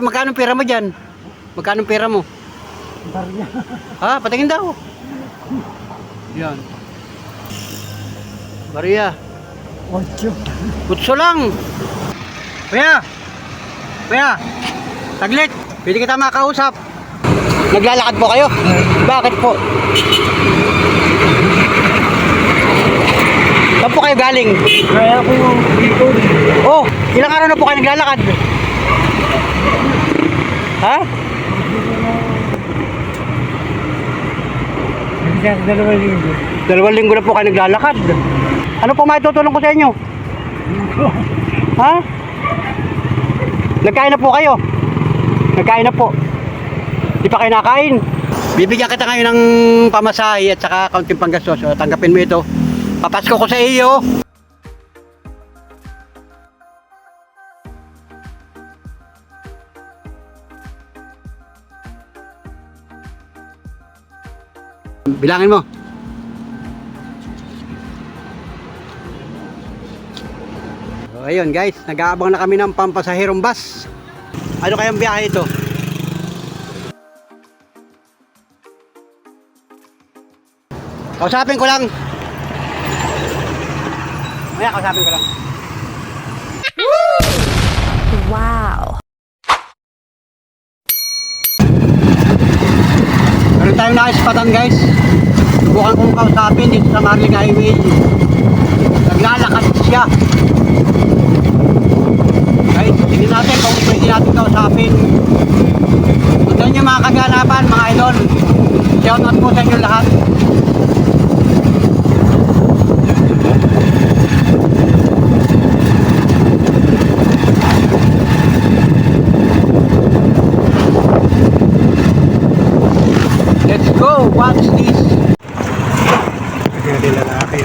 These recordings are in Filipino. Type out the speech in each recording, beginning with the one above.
Magkano pera mo dyan? Magkano pera mo? Barya. Ha? Patingin daw. Yan. Barya. 8. Putso lang. Kuya. Kuya. Taglit. Pwede kita makausap. Naglalakad po kayo? Bakit po? Saan po kayo galing? Kaya ko yung ikon. Oh, ilang araw na po kayo naglalakad? Ha? Bisa 2 linggo. 2 linggo na po kayo naglalakad. Ano po maitutulong ko sa inyo? Ha? Nagkain na po kayo? Nagkain na po? Di pa kayo nakain? Bibigyan kita ngayon ng pamasahe at saka kaunting panggastos. O, tanggapin mo ito. Papasko ko sa iyo. Bilangin mo. So, ayun guys, nag-aabang na kami ng pampasahirong bus. Ano kayang biyahe ito? Kausapin ko lang. Maya, kausapin ko lang. Wow. Meron tayong naispatan guys. Subukan kong kausapin dito sa Marling Highway. Naglalakad siya. Guys, tingnan natin kung pwede natin kausapin. Tundan nyo mga kaganapan, mga idol. Shout out po sa inyo lahat. Let's go, watch this. Ito yung lalaki.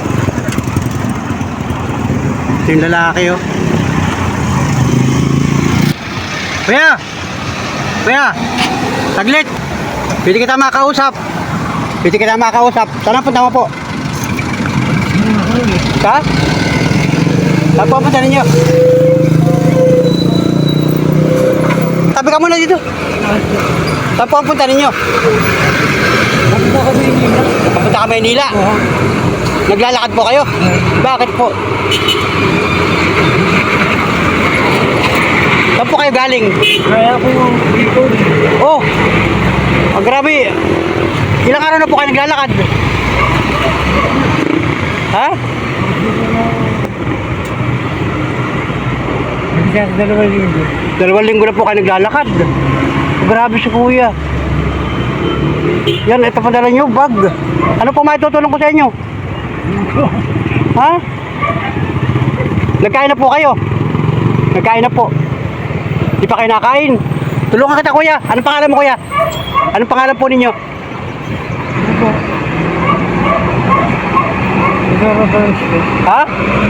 Ito yung lalaki oh. Kuya! Kuya! Taglit! Pwede kita makausap. Pwede kita makausap. Saan ang punta mo po? Ka? Saan po ang punta ninyo? Tabi ka muna dito. Saan po ang punta ninyo? Punta ka Maynila. Papunta ka Maynila? Oo. Naglalakad po kayo? Bakit po? Saan po kayo galing? Kaya ko yung ikon. Oh! Oh, grabe! Ilang araw na po kayo naglalakad? Ha? Bisa 2 linggo. 2 linggo na po kayo naglalakad. Oh, grabe si kuya. Yan, ito padala nyo, bag. Ano po maitutulong ko sa inyo? Ha? Nagkain na po kayo? Nagkain na po. Di pa kayo nakain? Tulungan kita kuya. Anong pangalan mo kuya? Anong pangalan po ninyo? Ito. Ito ako guys. Ha?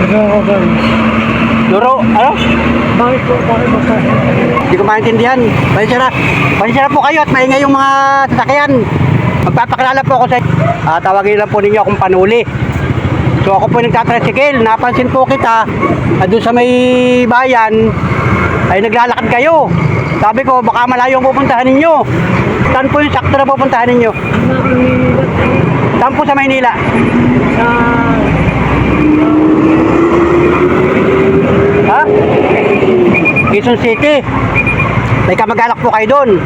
Ito ako guys. Luro? Ano? Bakit po? Bakit po tayo? Hindi ko maintindihan. Pasensya na po kayo at maingay yung mga sasakyan. Magpapakilala po ako sa tawagin lang po ninyo akong Panuli. So ako po nagtatricycle. Napansin po kita doon sa may bayan ay naglalakad kayo. Sabi ko baka malayo ang pupuntahan ninyo. Saan po yung sakto na pupuntahan ninyo? Saan po sa Maynila? Sa... Ha? Quezon City. May kamag-anak po kayo doon.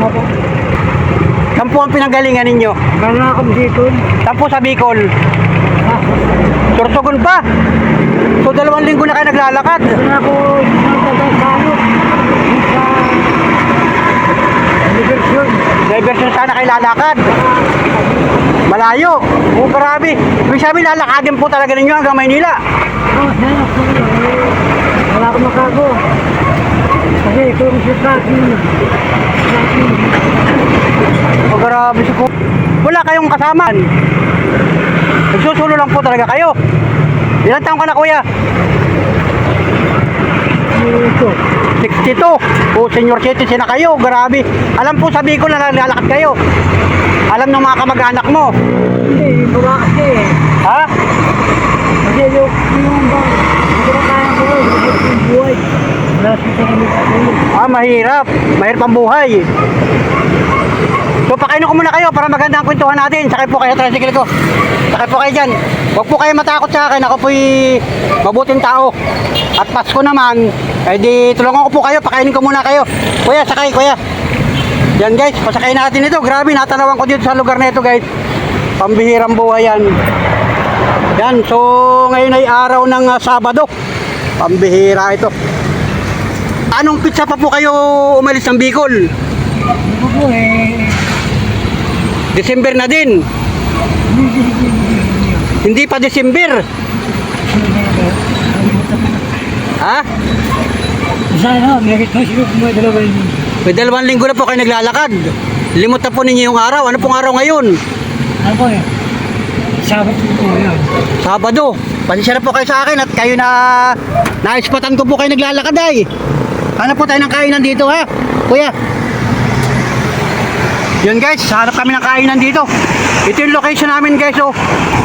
Ako. Saan po ang pinanggalingan ninyo? Gano'n akong dikon. Saan po sa Bicol? Sorsogon pa. So 2 linggo na kayo naglalakad. Gano'n ako nagtagasano. Sa... Diversyon. Diversion sana kayo lalakad. Malayo. Oh, grabe. Ibig sabihin lalakadin po talaga ninyo hanggang Maynila. Oh, sana. Wala akong makago. Kasi kung si tracking. Oh, grabe si kuya. Wala kayong kasama. Nagsusulo lang po talaga kayo. Ilang taong ka na kuya? Ito. 62. O senior citizen na kayo. Grabe. Alam po sa Bicol na naglalakad kayo. Alam ng mga kamag-anak mo. Hindi, wala kasi. Ha? Kasi yung bang, hindi ko na kaya ko yung buhay. Wala sa kami katulog. Mahirap. Mahirap ang buhay. So, pakainin ko muna kayo para maganda ang kwentuhan natin. Sakay po kayo sa tricycle ko. Sakay po kayo dyan. Huwag po kayo matakot sa akin. Ako po'y mabuting tao. At Pasko naman, di tulungan ko po kayo. Pakainin ko muna kayo. Kuya, sakay, kuya. Yan guys, pasakay natin ito. Grabe, natanawan ko dito sa lugar na ito guys. Pambihirang buhay yan. Yan, so ngayon ay araw ng Sabado. Pambihira ito. Anong pizza pa po kayo umalis ng Bicol? Ano po December na din. Hindi pa December. Ha? Sana, may siguro may dalawa yun. May 2 linggo na po kayo naglalakad. Limot na po ninyo yung araw. Ano pong araw ngayon? Ano po Sabado po yun. Sabado. Pasensya na po kayo sa akin at kayo na naispatan ko po kayo naglalakad ay. Hanap po tayo ng kainan dito ha. Kuya. Yun guys, hanap kami ng kainan dito. Ito yung location namin guys oh.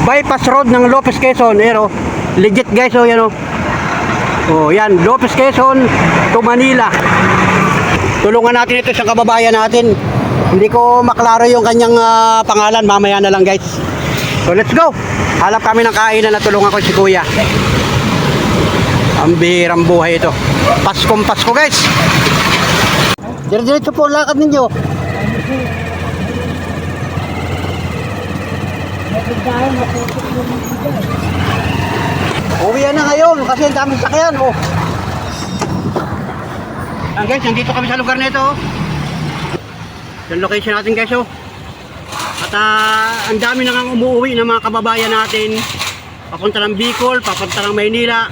Bypass Road ng Lopez Quezon. Ayan oh. Legit guys oh, yan oh. Oh, yan, Lopez Quezon to Manila. Tulungan natin ito sa kababayan natin. Hindi ko maklaro yung kanyang pangalan, mamaya na lang guys. So let's go. Hanap kami ng kainan na tulungan ko si Kuya. Ang bihirang buhay ito. Paskong Pasko guys. Diretso po ang lakad ninyo. Uwi na ngayon kasi ang daming sakyan oh. Yan guys, nandito kami sa lugar nito oh. Yung location natin guys oh. At ang dami nang umuwi ng mga kababayan natin. Papunta ng Bicol, papunta ng Maynila.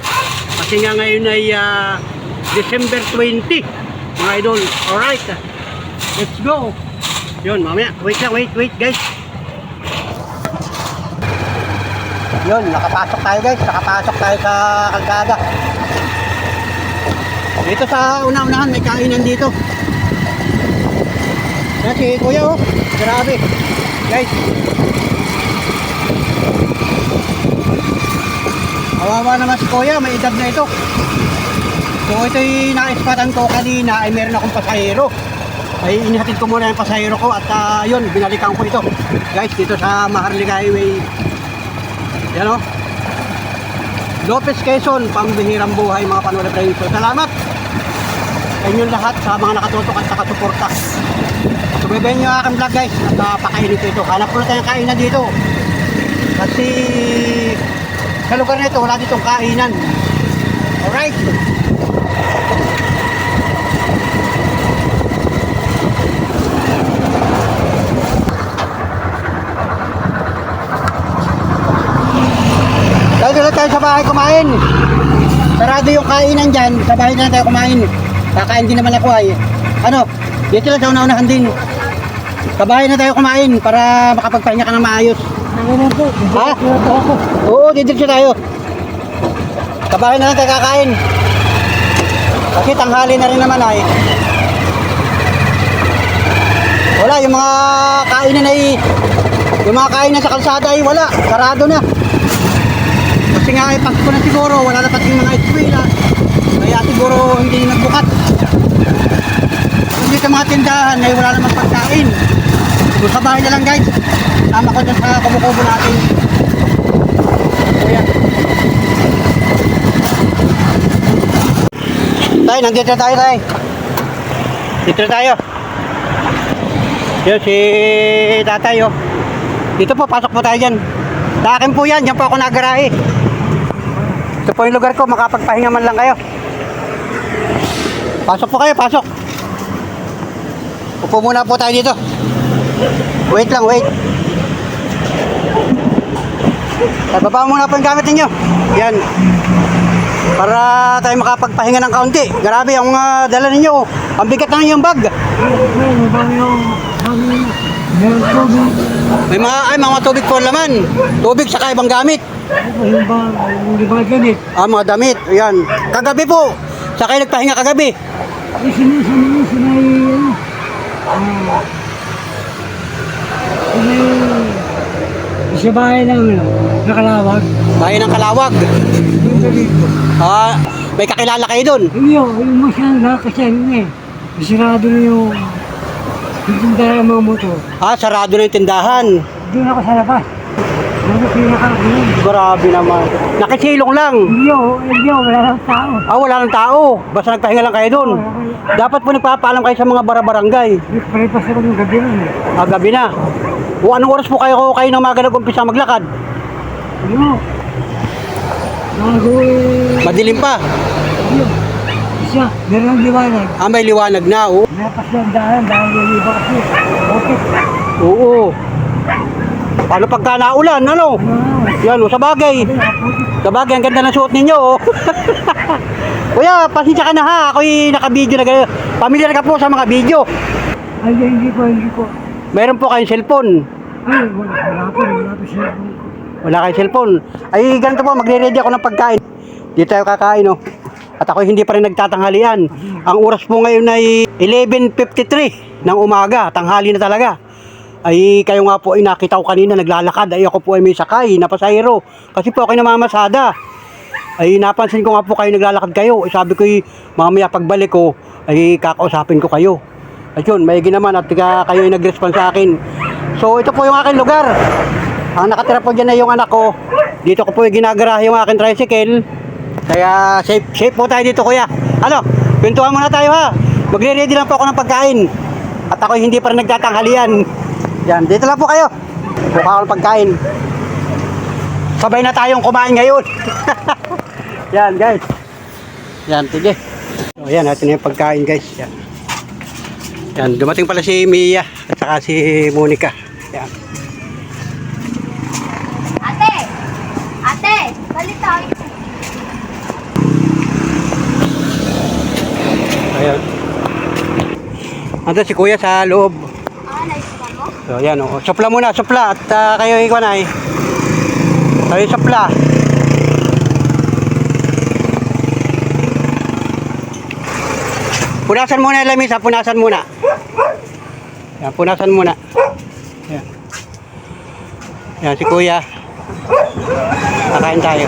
Kasi nga ngayon ay December 20 mga idol. Alright, let's go. Yun, mamaya, wait guys. Yun, nakapasok tayo guys. Nakapasok tayo sa kalsada. Dito sa una-unahan may kainan dito. Yan si Kuya oh. Grabe. Guys. Kawawa naman si Kuya. May edad na ito. So ito'y naispatan ko kanina ay meron akong pasahero. Ay inihatid ko muna yung pasahero ko at yun, binalikan ko ito. Guys, dito sa Maharlika Highway. Yan o. Lopez Quezon, pambihirang buhay mga panood friends. So, salamat sa inyong lahat sa mga nakatutok at nakasuporta. Subaybayan nyo ang aking vlog guys. Napakainit ko ito. Hanap ko na tayong kainan dito. Kasi sa lugar na ito, wala ditong kainan. Alright. Dito na tayo sa bahay kumain. Sarado yung kainan dyan. Sa bahay na tayo kumain. Kakain din naman ako ay. Ano? Dito lang sa una-unahan din. Sa bahay na tayo kumain para makapagpahinga ka ng maayos. Ano po? Ha? Oo, didiretso tayo. Sa bahay na lang tayo kakain. Kasi tanghali na rin naman ay. Wala, yung mga kainan ay yung mga kainan sa kalsada ay wala. Sarado na. Kasi nga ay Pasko na siguro, wala na pati mga eskwela. Kaya siguro hindi nagbukat. Hindi sa mga tindahan ay wala namang pagkain. So sa bahay na lang guys. Tama ko dyan sa kumukubo natin. So yan. Tay, nandito na tayo tay. Dito na tayo. Yun si tatay oh. Dito po, pasok po tayo dyan. Sa akin po yan, dyan po ako nagarahe. Ito po yung lugar ko, makapagpahinga man lang kayo. Pasok po kayo, pasok. Upo muna po tayo dito. Wait lang, wait. Baba muna po yung gamit ninyo. Yan. Para tayo makapagpahinga ng kaunti. Grabe, ang mga dala ninyo. Ang bigat na yung bag. May mga tubig po laman. Tubig sa ibang gamit. Yung mga ganit. Mga damit. Ayan. Kagabi po. Sa kayo nagpahinga kagabi. Sa bahay ng Kalawag. Bahay ng Kalawag. May kakilala kayo doon? Hindi o, yung masyadong lahat kasi ano na eh. Isirado na yung tindahan ng mga motor. Ah, sarado na yung tindahan. Doon ako sa labas. Ano pinaka-ano? Grabe naman. Nakisilong lang. Hindi o, wala lang tao. Ah, wala nang tao. Basta nagpahinga lang kayo doon. Dapat po nagpapaalam kayo sa mga barabarangay. Palipas ako ng gabi rin eh. Ah, gabi na. O anong oras po kayo nang maga nag-umpisa maglakad? Ano? Bago eh. Madilim pa. Ano? Isa, meron ang liwanag. Ah, may liwanag na. Oo. Napas yung daan dahil yung iba kasi. Okay. Oo. Paano pagka naulan, ano? Yan, sa bagay. Sa bagay, ang ganda ng suot ninyo, oh. Kuya, pasensya ka na ha. Ako'y naka-video na gano'n. Pamilyar ka po sa mga video. Ay, hindi po. Meron po kayong cellphone. Ay, wala po siya. Wala kayong cellphone. Ay, ganito po, magre-ready ako ng pagkain. Dito tayo kakain, oh. At ako hindi pa rin nagtatanghalian. Ang oras po ngayon ay 11:53 ng umaga. Tanghali na talaga. Ay, kayo nga po ay nakita ko kanina naglalakad. Ay, ako po ay may sakay na pasahero. Kasi po ako namamasada. Ay, napansin ko nga po kayo naglalakad kayo. Ay, sabi ko, mamaya pagbalik ko, ay kakausapin ko kayo. At yun, maigi naman at kayo ay nag-response sa akin. So, ito po yung aking lugar. Ang nakatira po dyan ay yung anak ko. Dito ko po ay ginagarahe yung aking tricycle. Kaya safe po tayo dito, kuya. Ano, pintuan muna tayo ha. Magre-ready lang po ako ng pagkain. At ako hindi pa rin nagtatanghalian. Yan, dito lang po kayo. Buka ako ng pagkain. Sabay na tayong kumain ngayon. Yan, guys. Yan, sige. So, yan, natin na yung pagkain, guys. Yan. Yan, dumating pala si Mia at saka si Monica. Yan. Ate, balik tayo. Ayan. Ando si kuya sa loob. Nice pa mo? So, yan, oh. Supla muna, supla. At kayo ikaw na eh. Kayo supla. Punasan muna yung lamisa, punasan muna. Yan, punasan muna. Yan. Yan, si kuya. Kakain tayo.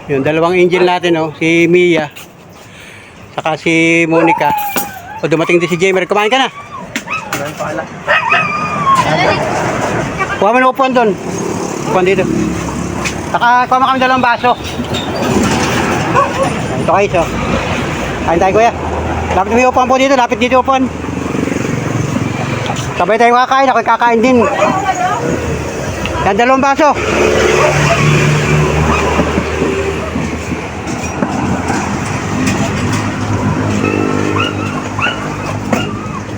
Yung dalawang angel natin, oh. Si Mia. Saka si Monica. O, dumating din si Jamer. Kumain ka na? Kumain pa ala. Kuha mo na upuan doon. Upuan dito. Saka kuha mo kami dalawang baso. Ito kayo, so. Kain tayo, kuya. Lapit may upuan po dito. Lapit dito upuan. Sabay tayo kakain. Ako'y kakain din. Yan, dalawang baso.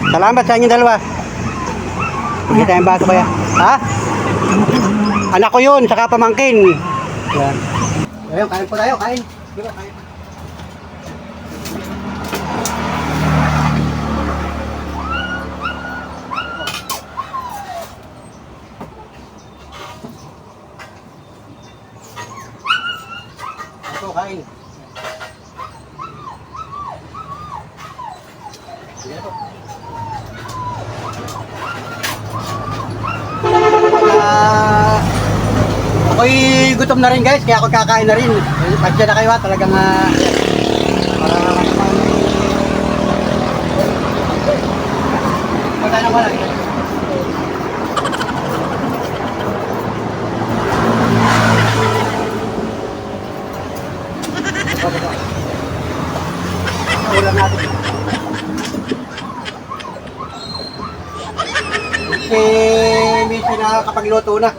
Salamat sa inyong dalawa. Hindi tayong baso kaya. Ha? Anak ko yun, saka pamangkin. Yan. Ayun, kain po tayo, kain. Di ba, kain. Ito, kain. Sige po. Ako'y gutom na rin, guys, kaya ako kakain na rin. Pasya na kayo ha, talagang punta na ko lang. Ulam natin. Minsan nakakapagluto na.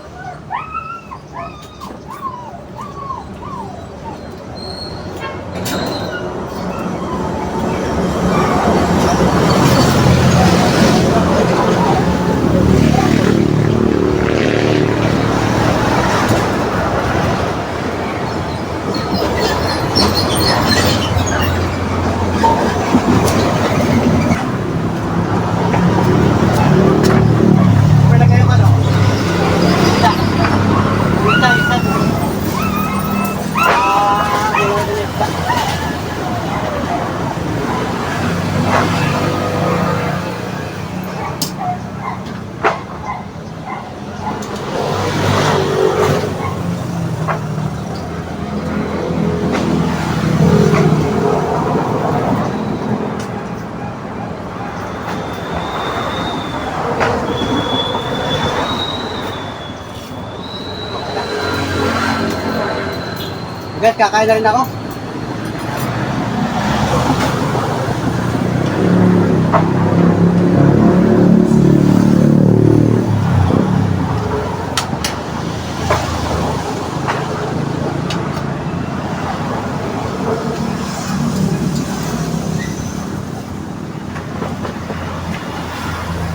Guys, kakain na rin ako.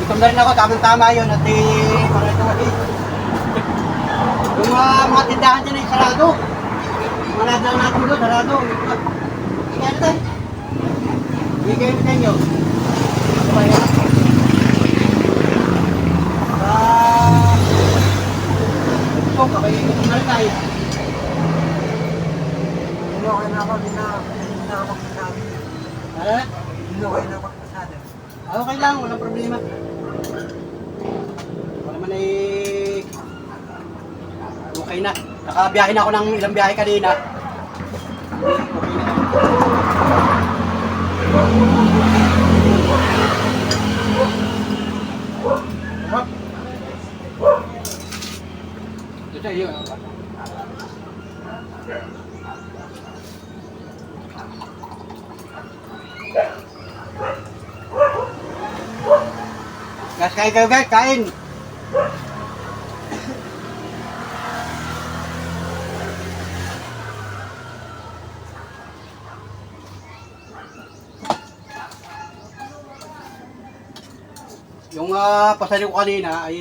Gutom na rin ako, tamang-tama yun. At para ito yung mga tindahan dyan ay sarado. Mga nadlang natin doon, sarado. Ikaw na tayo. Bigay na tayo. Kaya. Ito, kakaya gutom na rin tayo. Hindi okay na ako, hindi na ako magpasada. Ano? Hindi okay na magpasada. Okay lang, walang problema. Wala naman ay okay na. Nakabiyahe na ako ng ilang biyahe kanina. Okay na. Hop. Ito sa iyo. Guys, kain kayo guys, kain! Yung pasali ko kanina ay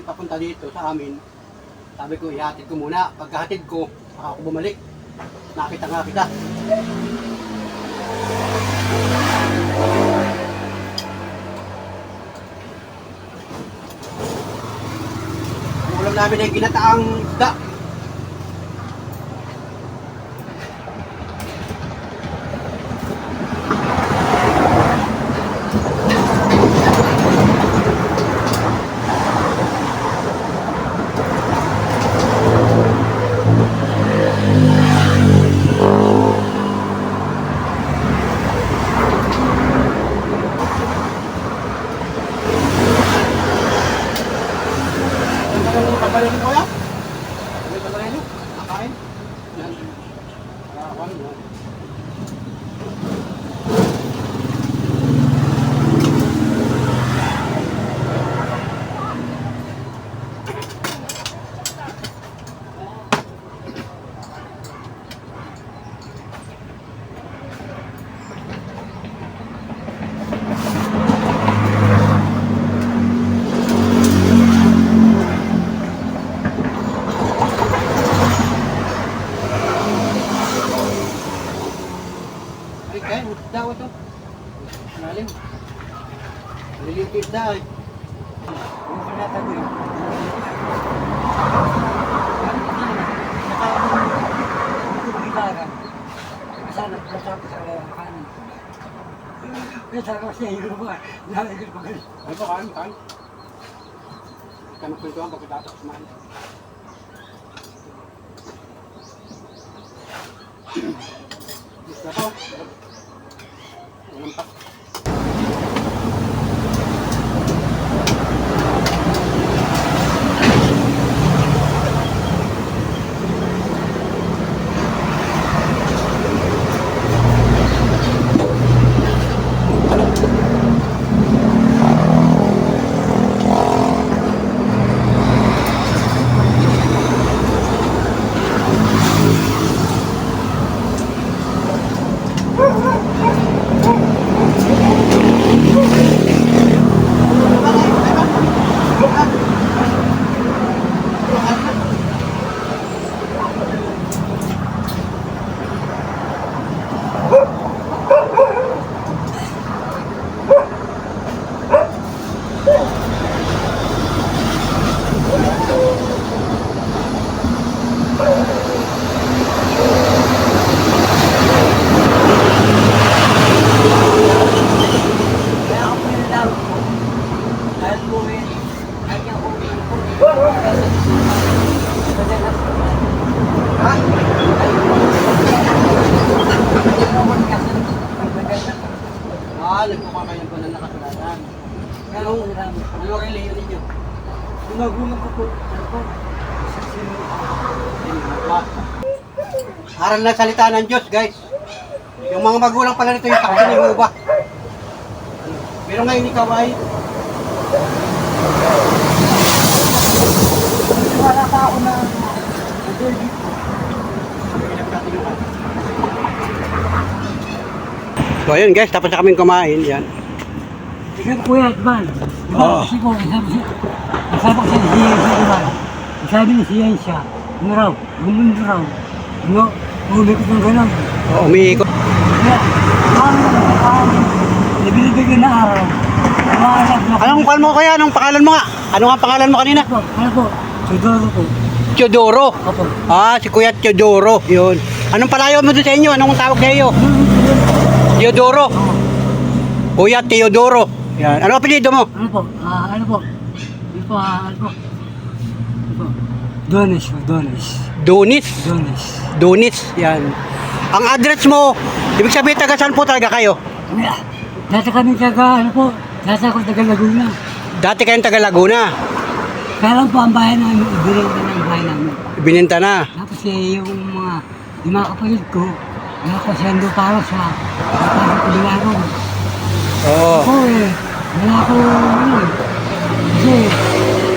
papunta dito sa amin. Sabi ko, ihatid ko muna. Pagkahatid ko, saka ako bumalik. Nakita nga kita. Ang ulam namin ay ginataang isda. Kabalin ko yan? May kabalin nyo? Nakain? Yan. Kawan mo. Ay, kaya, daw ito. Malalim. Nalilipid na eh. Yung panatag yun. Gitara. Sana natapos sa kanin. Kaya ko siya yung mga nalagay ko ganun. Ano ba, kain, kain. Kanong kwentuhan pagkatapos kumain. Gusto ko. Walang pa. Nagpapakayan ko na nakasulatan. Ano reliyon ninyo? Nagulang ko po. Ano po? Sa sino? Hindi, Aral na salita ng Diyos, guys. Yung mga magulang pala nito yung saksi ni Jehovah. Pero ngayon ikaw ay Wala pa ako na... So ayun guys, tapos na kaming kumain. Yan. Ikaw kuya, diba? Diba? Oo. Kasi po, sabi ko sa siyensya, diba? Sabi ni siyensya, ano raw, gumundo raw. Ano, umikot ng gano'n. Umiikot. Kaya, nabilibigyan na araw. Umaanak na. Anong pangalan mo kaya? Anong pangalan mo nga? Ano nga pangalan mo kanina? Ano po? Siguro po. Teodoro. Opo. Si Kuya Teodoro. Yun. Anong palayo mo doon sa inyo? Anong tawag sa iyo? Teodoro. Kuya Teodoro. Yan. Ano apelyido mo? Ano po? Ano po? Ano po? Ano po? Ano po? Donis po, Donis. Donis. Donis. Donis. Yan. Ang address mo, ibig sabihin taga saan po talaga kayo? Dati kami taga, ano po? Dati ako taga Laguna. Dati kayong taga Laguna. Kaya lang po ang bahay namin, ibinenta na ang bahay namin. Bininta na. Tapos yung mga kapatid ko, wala ko sendo para sa kabilang. Oo. Ako wala ko, ano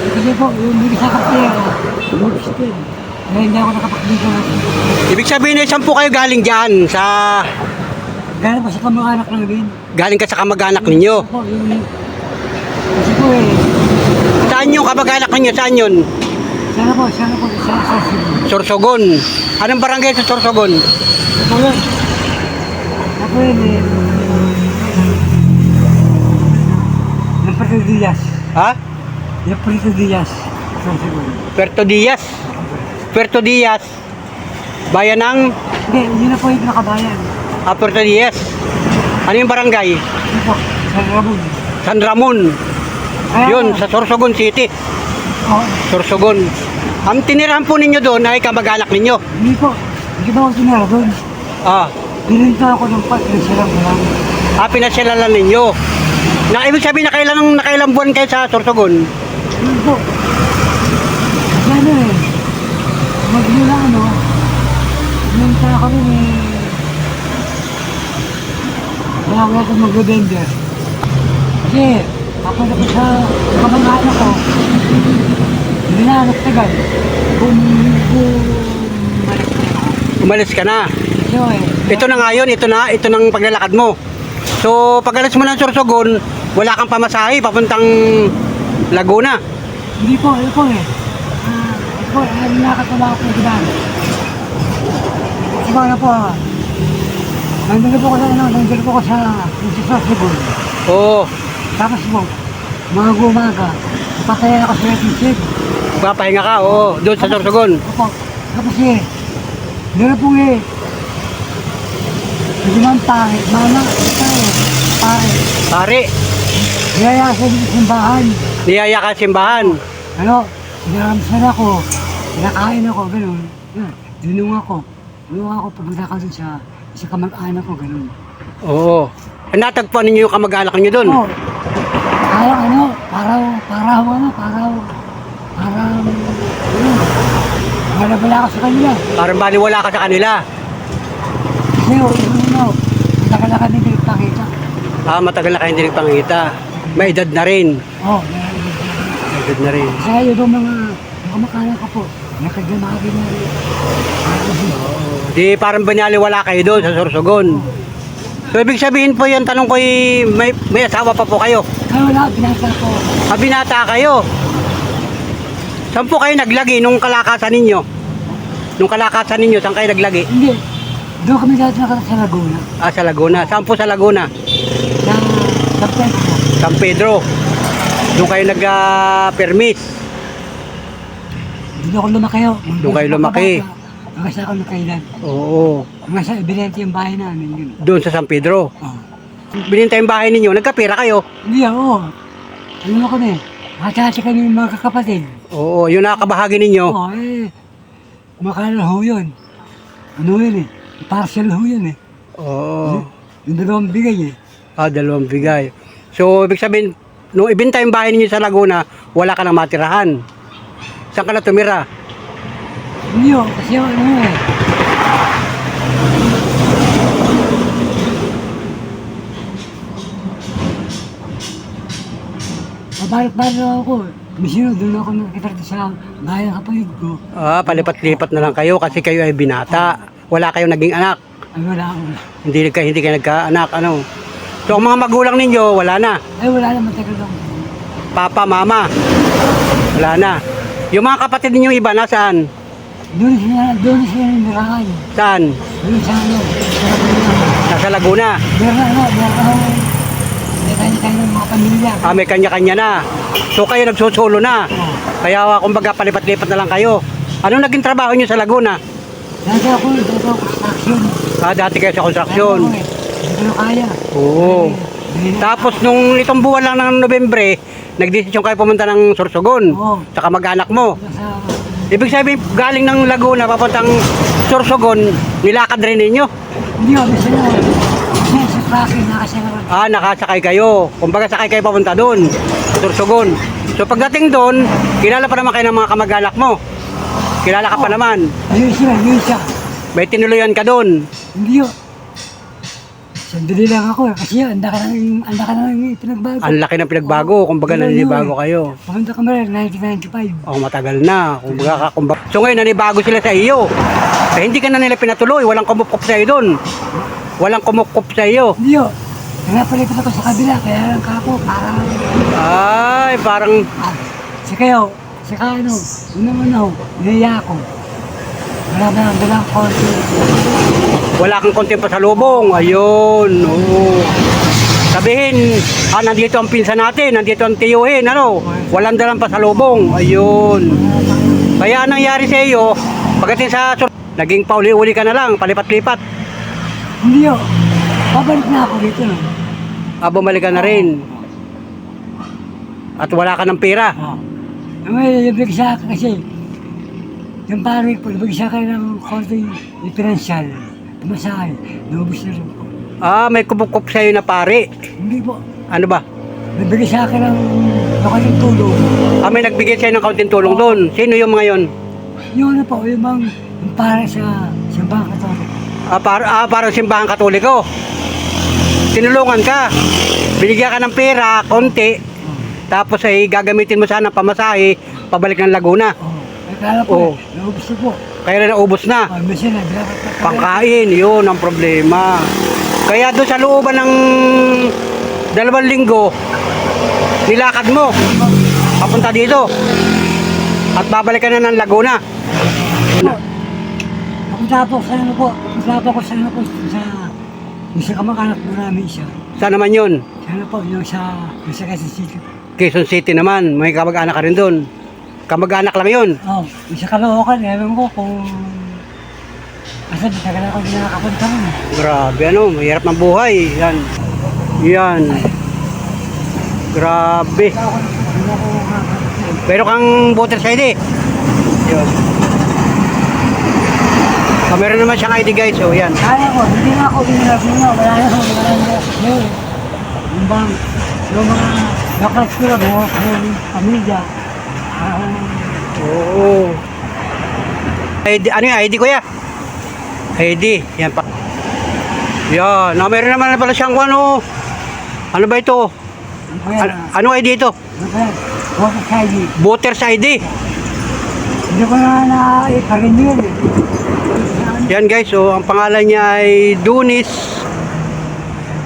kasi po, yung bigay sa kapatid, yung still. Kaya hindi ako nakapagdito natin. Ibig sabihin saan po kayo galing dyan? Galing pa sa kamag-anak namin. Galing ka sa kamag-anak ninyo. Ako, kasi po Saan yung kamag-anak ninyo? Saan yun? sana po, sa Cebu. Sorsogon. Anong barangay sa Sorsogon? Ako ng Puerto Diaz. Ha? Yung Puerto Diaz. Sa Cebu. Puerto Diaz. Puerto Diaz. Bayan ng Hindi, yun na po yung nakabayan. Puerto Diaz. Ano yung barangay? Yun po, sa Ramon. San Ramon. Yun, sa Sorsogon City. Oo. Sorsogon. Ang tinirahan po ninyo doon ay kamag-anak ninyo. Hindi po, hindi ba ako tinira doon? Bininta ako ng silang lang. Pinasyalan ninyo. Ibig sabihin nakailang buwan kayo sa Sorsogon? Yun po. Kasi magmula bininta kami wala akong mag-vendor. Kasi, ako na po sa kamag-anak ko, hindi na nagtagal. Umalis ka na. So, Ito na nga yun, ito nang paglalakad mo. So, pag alis mo ng Sorsogon, wala kang pamasahe papuntang Laguna. hindi po, ano po nakakatawa ko diba? Diba na po, nandun po ko sa Cebu. Oo, Tapos po, mga gumaga, pataya ako sa Retisip. papahinga ka, oo, doon sa Sorsogon. Opo, tapos meron po hindi man pare, Pare, niyaya sa simbahan. niyaya ka simbahan. Ano, naramsan ako, nakain ako, gano'n. Dunung ako pupunta ka dun sa kamag-anak ko, gano'n. Oo. Natagpuan ninyo yung kamag-anak ninyo doon. Oo. Parang, malabala ako sa kanila. Parang baliwala ka sa kanila. Kasi, matagal na kami hindi nagpakita. Matagal na kayo hindi nagpangita. May edad na rin. Oo, May edad na rin. kasi yung mga kamag-anak ko po, nakaglamagi na rin. Di parang banyaliwala kayo doon sa Sorsogon. So ibig sabihin po yan, tanong ko may asawa pa po kayo. Kaya wala, binasa ko. Binata kayo. Saan po kayo naglagi nung kalakasan ninyo? Nung kalakasan ninyo, saan kayo naglagi? Hindi, doon kami dati sa Laguna. Sa Laguna. Saan po sa Laguna? Sa Pedro. San Pedro. Doon kayo nag-permit. Doon ako lumaki. Doon kayo lumaki. Hanggang sa ako nakailan. Oo. Hanggang sa ibinente yung bahay namin. Yun. Doon sa San Pedro. Oh. Bininta yung bahay ninyo, nagkapira kayo. Hindi ako. Ano ako na eh. Hati-hati kami yung mga kakapatid. Oo, yung nakakabahagi ninyo. Oo, makala ho yun. Ano yun eh. Partial ho yun eh. Oo. Yung dalawang bigay eh. Dalawang bigay. So, ibig sabihin, nung ibinta yung bahay ninyo sa Laguna, wala ka nang matirahan. Saan ka na tumira? Hindi ho, kasi ano eh. Pabalik-balik ako. Misino, doon ako nakita sa bayan kapatid ko. Ah, palipat-lipat na lang kayo kasi kayo ay binata. Wala kayong naging anak. Ay, wala ako. Hindi kayo nagkaanak, ano. So, ang mga magulang ninyo, wala na. Ay, wala naman tagal lang. Papa, mama, wala na. Yung mga kapatid ninyo iba, nasaan? Doon sila nirahan. Saan? Doon sa ano, Nasa Laguna. meron ako. May kanya-kanya ng mga pamilya. Ah, may kanya-kanya na. So, kayo nagsusulo na. Oh. Kaya, kumbaga, palipat-lipat na lang kayo. Ano naging trabaho nyo sa Laguna? Dati ako construction. Ah, dati kayo sa construction. Hindi ko na kaya. Oo. Tapos, nung itong buwan lang ng Nobyembre, nagdesisyon kayo pumunta ng Sorsogon. Oo. Sa kamag-anak mo. Sa Ibig sabihin, galing ng Laguna, papuntang Sorsogon, nilakad rin ninyo. hindi ako, bisa na. Kasi sa traffic, nakasalaran. Ah, nakasakay kayo. Kumbaga, sakay kayo papunta doon, Sorsogon. So, pagdating doon, kilala pa naman kayo ng mga kamag-anak mo. Kilala ka pa naman. Ayun siya. May tinuluyan ka doon. Hindi yun. Sandali lang ako kasi ang laki ng pinagbago. Ang laki ng pinagbago. Kumbaga, naninibago kayo. Pumunta ka mara, 1995. Oh, matagal na. Kumbaga. So, ngayon, nanibago sila sa iyo. Eh, hindi ka na nila pinatuloy. Walang kumupkup sa iyo doon. Walang kumupkup sa iyo. Hindi yun. Pinapalipat ako sa kabila, kaya lang kako, parang... Ay, parang... Saka ano, una-una, naiya ako. Wala ang konti. Wala kang konting pasalubong. Ayun. Oo. Sabihin, nandito ang pinsan natin, nandito ang tiyuhin, ano? Walang dalang pasalubong. Ayun. Kaya anong nangyari sa iyo, pagdating sa naging pauli-uli ka na lang, palipat-lipat. Hindi yun. Pabalik na ako dito. No? Bumalik ka na rin. At wala ka ng pera. May nabig sa akin kasi, yung pare ko, nabig sa akin ng konting diferensyal. Tumasahay, naubos na rin po. May kumukup sa iyo na pare. Hindi po. Ano ba? Nabigay sa akin ng lokaling tulong. May nagbigay sa iyo ng kaunting tulong doon. Sino yung mga yon? Yun na po, yung para sa Simbang Katolik. Para simbahan katoliko. Tinulungan ka. Binigyan ka ng pera, konti. Tapos ay gagamitin mo sana pamasahe, pabalik ng Laguna. Kaya po, naubos na po. Kaya na naubos na. Minsan na, dapat Pangkain, yun ang problema. Kaya doon sa looban ng 2 linggo, nilakad mo, papunta dito. At babalik ka na ng Laguna. Papunta po sa ano po, sa kamag-anak mo namin siya. Saan naman yun? Sana po, yung sa Quezon City. Quezon City naman, may kamag-anak ka rin doon. Kamag-anak lang yun. Yung sa Caloocan, ewan ko kung... Asa, tagal ako hindi nakakapunta rin. Grabe, mahirap ng buhay. Yan. Grabe. Hindi ako nakakapunta. Pero kang voter ID. Yun. Meron naman siyang ID guys, so yan. Kaya ko, hindi na ako binilabing na, wala na yun. Yung mga nakas ko lang, mga pamilya. Oo. ID, ano yung ID kuya? ID, yan pa. Yan, meron naman pala siyang ano ba ito? Ano ID ito? Voter's ID. Hindi ko na iparin yun eh. Yan guys, so ang pangalan niya ay Dunis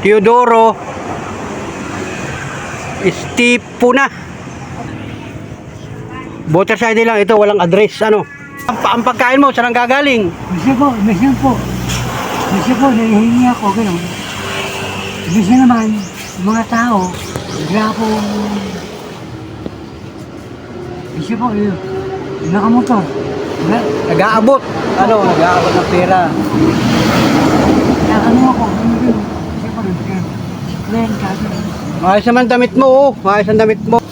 Teodoro Estipuna. Voter's ID lang ito, walang address. Ang pagkain mo, saan ang gagaling? Minsan po, nahihingi ako, gano'n. Minsan naman, yung mga tao, grapo, minsan po, yung nakamotor. Nag-aabot. Nag-aabot ng pera. Nakano ako, minsan po, Maayos naman damit mo, oh. Maayos ang damit mo.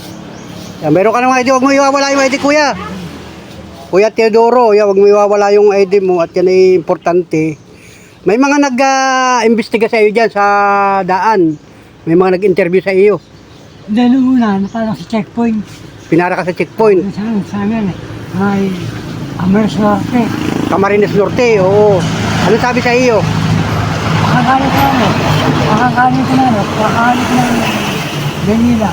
Yan, meron ka ng ID. Huwag mo iwawala yung ID, kuya. Kuya Teodoro, huwag mo iwawala yung ID mo at yan ay importante. May mga nag-imbestiga sa iyo dyan sa daan. May mga nag-interview sa iyo. Dahil una, parang sa checkpoint. Pinara ka sa checkpoint. Sa amin, may Camarines Norte. Camarines Norte, oo. Ano sabi sa iyo? Pakakalit ko na Manila.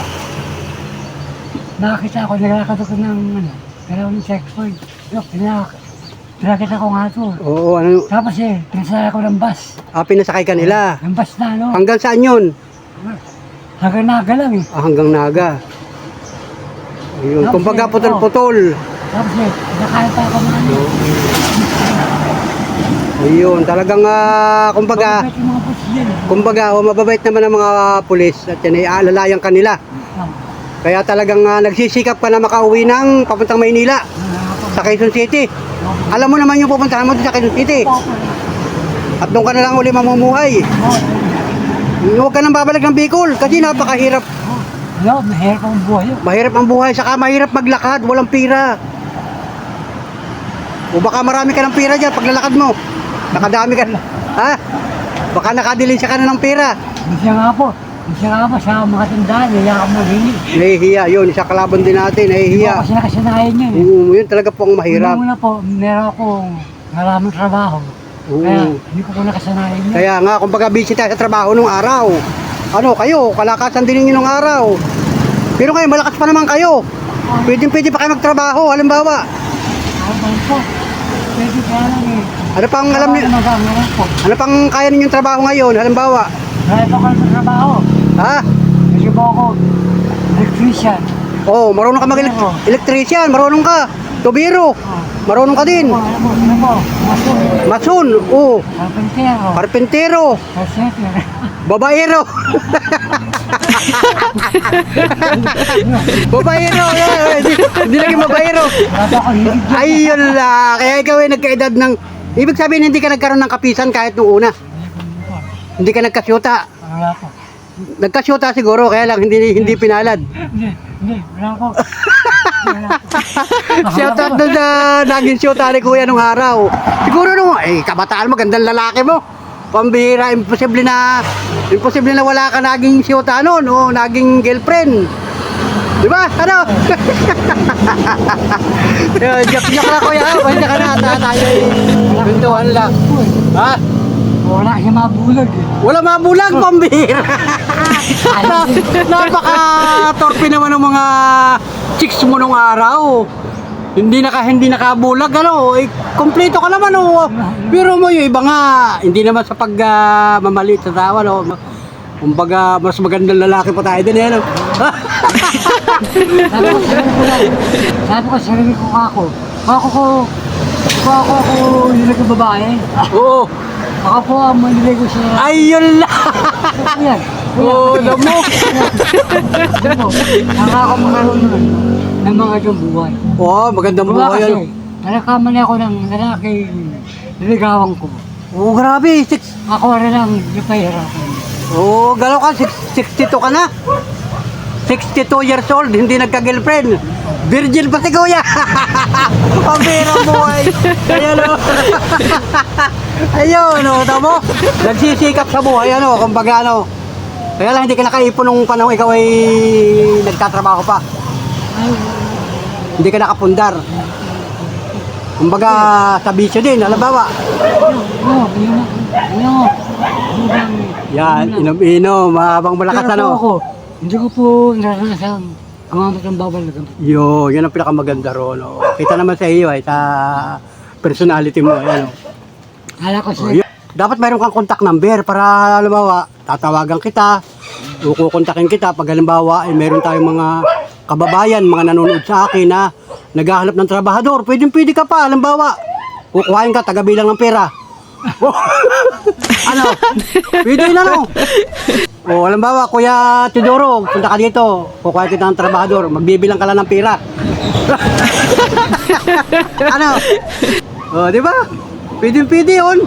nakakita ako, naglalakad ako ng, dalawa ng checkpoint. Pinakita ko nga ito. Oo, ano, Tapos pinasaya ko ng bus. pinasakay ka nila. Ng bus na, Hanggang saan yun? hanggang naga lang eh. Hanggang Naga. Ayun, Tapos, kumbaga oo. putol-putol. Tapos nakain pa ako mga Ayun, talagang kumbaga, Bakit yung mga bus din? mababait naman ang mga pulis at yan ay aalalayan kanila. Kaya talagang nagsisikap ka na makauwi ng papuntang Maynila sa Quezon City. Alam mo naman yung pupuntahan mo sa Quezon City. At doon ka na lang uli mamumuhay. Huwag ka nang babalik ng Bicol kasi napakahirap. Mahirap ang buhay yun. Mahirap ang buhay, saka mahirap maglakad, walang pira. O baka marami ka ng pira dyan pag lalakad mo. Nakadami ka na. Ha? Baka nakadilisya ka na ng pira. Minsan nga po, sa mga tandaan, naiyak ako maghili. Nahihiya, yun, isa kalaban din natin, nahihiya. Kasi nakasanayan yun eh. Yun talaga po ang mahirap. Una po, meron akong maraming trabaho. Oo. Kaya hindi ko nakasanayan yun. Kaya nga, kumbaga busy tayo sa trabaho nung araw. Ano, kayo, kalakasan din ninyo nung araw. Pero ngayon, malakas pa naman kayo. Pwede pa kayo magtrabaho, halimbawa. Ano po? Pwede kaya lang eh. Ano pang alam niyo? Magagamit po. Ano pang kaya ninyong trabaho ngayon, halimbawa? Kaya po kayo sa trabaho. Ha? Kasi po ako, electrician. Oh, marunong ka mag-electrician, marunong ka. Tubiro, marunong ka din. Ano po? Masun. Mason, oh, Carpentero. karpentero, Carpenter. babaero. Babaero, hindi naging babaero. Kaya po ako higit dyan. Ayun la, kaya ikaw ay nagkaedad ng, ibig sabihin hindi ka nagkaroon ng kapisan kahit nung una. Hindi ka nagkasyuta. Wala po. Nagkasyuta siguro, kaya lang hindi pinalad. Hindi, wala po. Wala po. Shout out doon sa naging syuta ni Kuya nung araw. Siguro nung, kabataan mo, gandang lalaki mo. Pambihira, imposible na wala ka naging syuta noon, o naging girlfriend. Di ba? Ano? Joke lang Kuya, kanya ka na, tayo pintuan lang. Ha? Wala siya mabulag eh. Wala mabulag, pambihira. Napaka-torpe naman ng mga chicks mo nung araw. Hindi nakabulag, ano, kompleto ka naman, oh. Pero mo yung iba nga, hindi naman sa pagmamaliit sa tawa, no. Kumbaga, mas magandang lalaki pa tayo din, ano. Sabi ko sarili ko ako. Ako yung nagbabae. Oo. Ako po ang maniligo siya. Ayun lang. Yan. Oo, alam mo. Nakakamarunong ng mga itong buhay. Oo, magandang buhay, ano. Nalakamali ako ng lalaki niligawan ko. Oo, grabe. Ako rin ang napahirapan. Oo, gano'n ka, 62 ka na. 62 years old, hindi nagka-girlfriend. Virgin pa si Kuya. Pambira buhay. Ayan o. Ayun o, tamo. Nagsisikap sa buhay, ano, kumbaga ano. Kaya lang hindi ka nakaipon nung panahon ikaw ay nagtatrabaho pa. Hindi ka nakapundar. Kumbaga sa bisyo din, halimbawa. Yan, inom-inom, mahabang malakas, ano. Hindi ko po naranasan gumamit ng bawal na gamot. Yan ang pinakamaganda ron. No? Kita naman sa iyo ay sa personality mo. Ano. Kala ko siya. Dapat mayroon kang contact number para halimbawa tatawagan kita, kukontakin kita pag halimbawa ay mayroon tayong mga kababayan, mga nanonood sa akin na naghahanap ng trabahador. Pwede ka pa, halimbawa kukuhain ka, tagabilang ng pera. Ano? Pwede na, no? O, halimbawa, Kuya Tidoro, punta ka dito, kukuha kita ng trabahador, magbibilang ka lang ng pera. Ano? O, di ba? Pwede yun.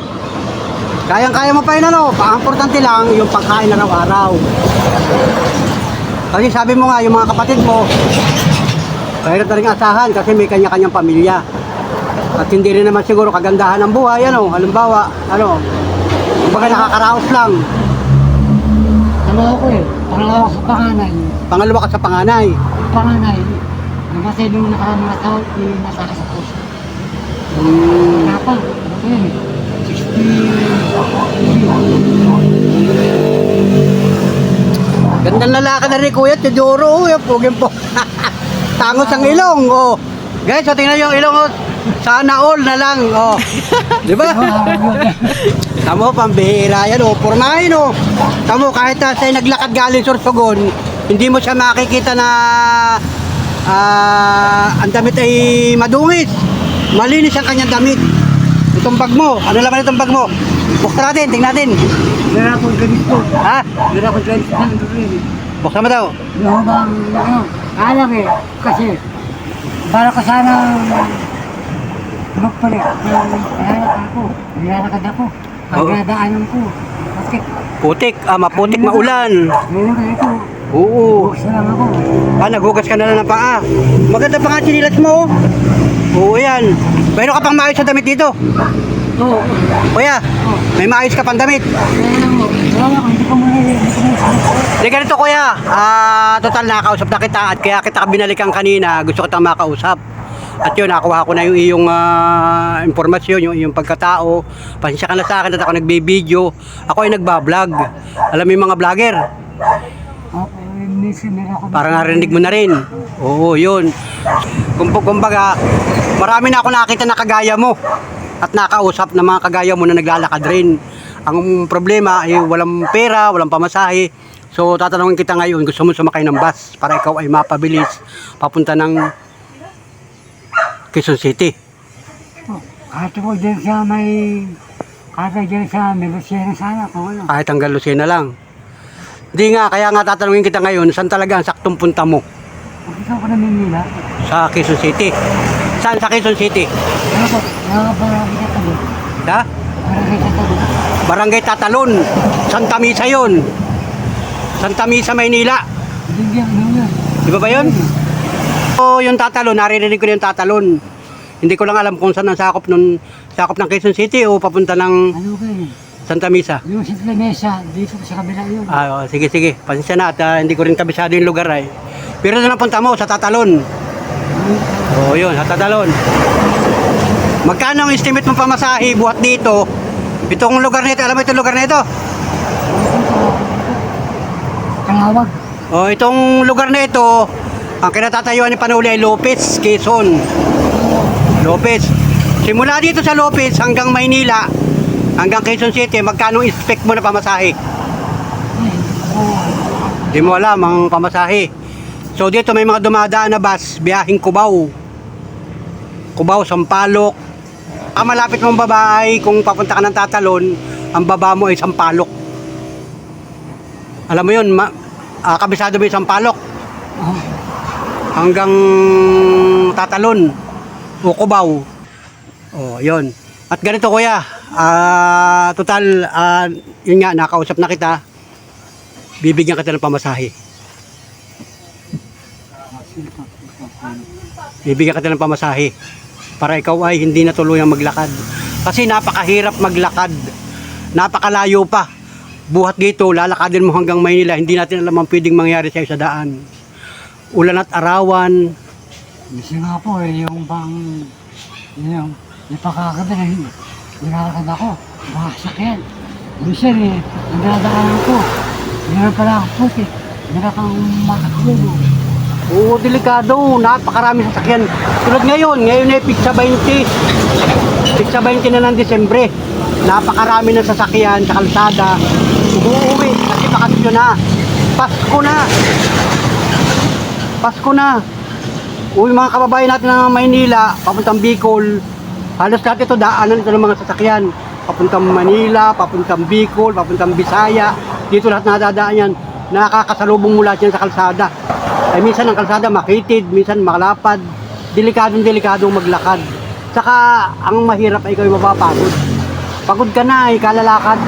Kayang-kaya mo pa yun, ano? Ang importante lang, yung pagkain araw-araw. Kasi sabi mo nga, yung mga kapatid mo, kahirap na rin asahan kasi may kanya-kanyang pamilya. At hindi rin naman siguro kagandahan ng buhay, ano? Halimbawa, ano? Kumbaga nakakaraos lang. Ano ako eh, pangalawa ko sa panganay. Pangalawa ka sa panganay. Panganay, namatay nung nakarang mga tao, nataka sa puso. Kapag, ano yun eh, 60. Gandang lalaki na rin, Kuya Tidoro. Yung pugin po. tangos ang ilong. Oh. Guys, so tingnan yung ilong. Oh. Sana all na lang. Oh. Di ba? Tamo, pambihira yan. Oh. Purmahin. Oh. Tamo, kahit na sa'yo naglakad galing Sorsogon, hindi mo siya makikita na ang damit ay madungis. Malinis ang kanyang damit. Itong bag mo. Ano laman itong bag mo? Buksan natin, tingnan natin. Meron akong ganito. Ha? Meron akong ganito ng rin. Buksan mo daw. Yung bang, alam kasi, para ko sana magpalit. Nilalakad ako. Nilalakad ako. Ang Oo. dadaanan ko. Bakit? Putik. Maputik, maulan. Meron ka ito. Oo. Buksan lang ako. Nagugas ka na lang ng paa. Maganda pa nga sinilas mo. Oo, yan. Mayroon ka pang maayos sa damit dito. Oo. Kuya, may maayos ka pang damit. Wala ko, hindi ko muna. Di ganito kuya, total nakausap na kita at kaya kita binalikan kanina, gusto kitang makausap. At yun, nakuha ko na yung iyong impormasyon, yung iyong pagkatao. Pasensya ka na sa akin at ako nagbe-video. Ako ay nagbablog. Alam mo yung mga vlogger? Parang narinig mo na rin. Oo, yun. Kumbaga, marami na ako nakita na kagaya mo. At nakausap na mga kagaya mo na naglalakad rin. Ang problema ay walang pera, walang pamasahe. So tatanungin kita ngayon, gusto mo sumakay ng bus para ikaw ay mapabilis papunta ng Quezon City. Kahit ako dyan sa kahit dyan sa Melosena sana kung ano. Kahit hanggang Lucena lang. Hindi nga, kaya nga tatanungin kita ngayon, saan talaga ang saktong punta mo? Kung ikaw ko na Manila, Sa Quezon City. Saan sa Quezon City? ano po, nakakabarangay ka tabi. Sa Barangay ka tabi. Barangay Tatalon. Santa Misa yun. Santa Misa, Maynila. Hindi yun. Di ba yun? So, yung Tatalon, naririnig ko na yung Tatalon. Hindi ko lang alam kung saan ang sakop ng Quezon City o papunta ng Ano ka eh? Santa Misa. Yung Simple Mesa, dito sa kabila yun. Sige. Pasensya na at hindi ko rin kabisado yung lugar ay. Pero na punta mo sa Tatalon. Oo, yun, sa Tatalon. Magkano ang estimate mong pamasahe buhat dito? Itong lugar na ito, alam mo itong lugar na ito? Kalawag. Itong lugar na ito, ang kinatatayuan ni Panuli ay Lopez, Quezon. Lopez. Simula dito sa Lopez hanggang Maynila, hanggang Quezon City, magkano expect mo na pamasahe? Di mo alam ang pamasahe. So dito may mga dumadaan na bus, biyahing Cubao. Cubao, Sampaloc. Ang malapit mong baba ay kung papunta ka ng Tatalon, ang baba mo ay Sampaloc. Alam mo yun, kabisado mo yung Sampaloc. Hanggang Tatalon o Cubao. Yun. At ganito kuya, total, yun nga, nakausap na kita, bibigyan kita ng pamasahe. Bibigyan kita ng pamasahe para ikaw ay hindi na tuluyang maglakad. Kasi napakahirap maglakad. Napakalayo pa. Buhat dito, lalakadin mo hanggang Maynila, hindi natin alam ang pwedeng mangyari sa'yo sa daan. Ulan at arawan. Kasi nga po yung ipakakabi na nilalakad ako. Masak yan. Minsan ang dadaanan ko. Meron pala akong puti. Meron kang makatulog. Oo, delikado. Napakarami sasakyan. Tulad ngayon ay pizza 20. Pizza 20 na ng Disyembre. Napakarami ng sasakyan sa kalsada. Umuuwi kasi bakasyon na. Pasko na. Pasko na. Uy, mga kababayan natin ng Maynila, papuntang Bicol. Halos lahat ito, daanan ito ng mga sasakyan. Papuntang Manila, papuntang Bicol, papuntang Bisaya. Dito lahat nadadaan yan. Nakakasalubong mula dyan sa kalsada. Ay minsan ang kalsada makitid, minsan makalapad. Delikadong maglakad. Saka ang mahirap ay ikaw mapapagod. Pagod ka na, kalalakad.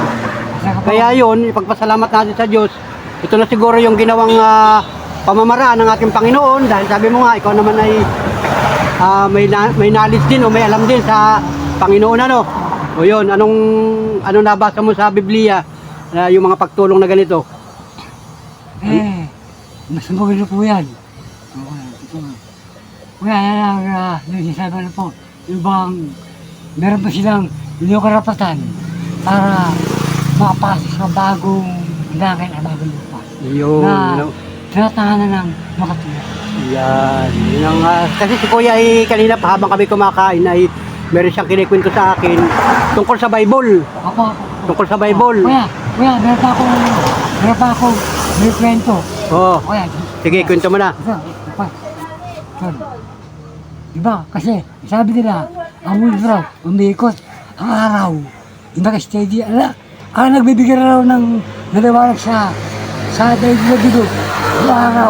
Kaya yun, ipagpasalamat natin sa Diyos. Ito na siguro yung ginawang pamamaraan ng ating Panginoon. Dahil sabi mo nga, ikaw naman ay may knowledge din o may alam din sa Panginoon ano. O yun, anong nabasa mo sa Biblia yung mga pagtulong na ganito? Mas maganda po yan. Kaya yan ang yung sinasabi na po, yung bang meron pa silang yung karapatan para makapasok sa bagong langit at bagong lupa. Yun. Na tinatahanan ng makatulog. Yan. Yun ang, kasi si Kuya ay kanina pa habang kami kumakain ay meron siyang kinikwento sa akin tungkol sa Bible. Ako. Tungkol sa Bible. Kuya, meron pa ako, may kwento. Oo. Kuya, Sige, kwento mo na. Sorry. Diba? Kasi sabi nila, ang mundo raw, umiikot ang araw. Yung naka-steady, ang nagbibigay raw ng naliwanag sa daigdig, ang araw.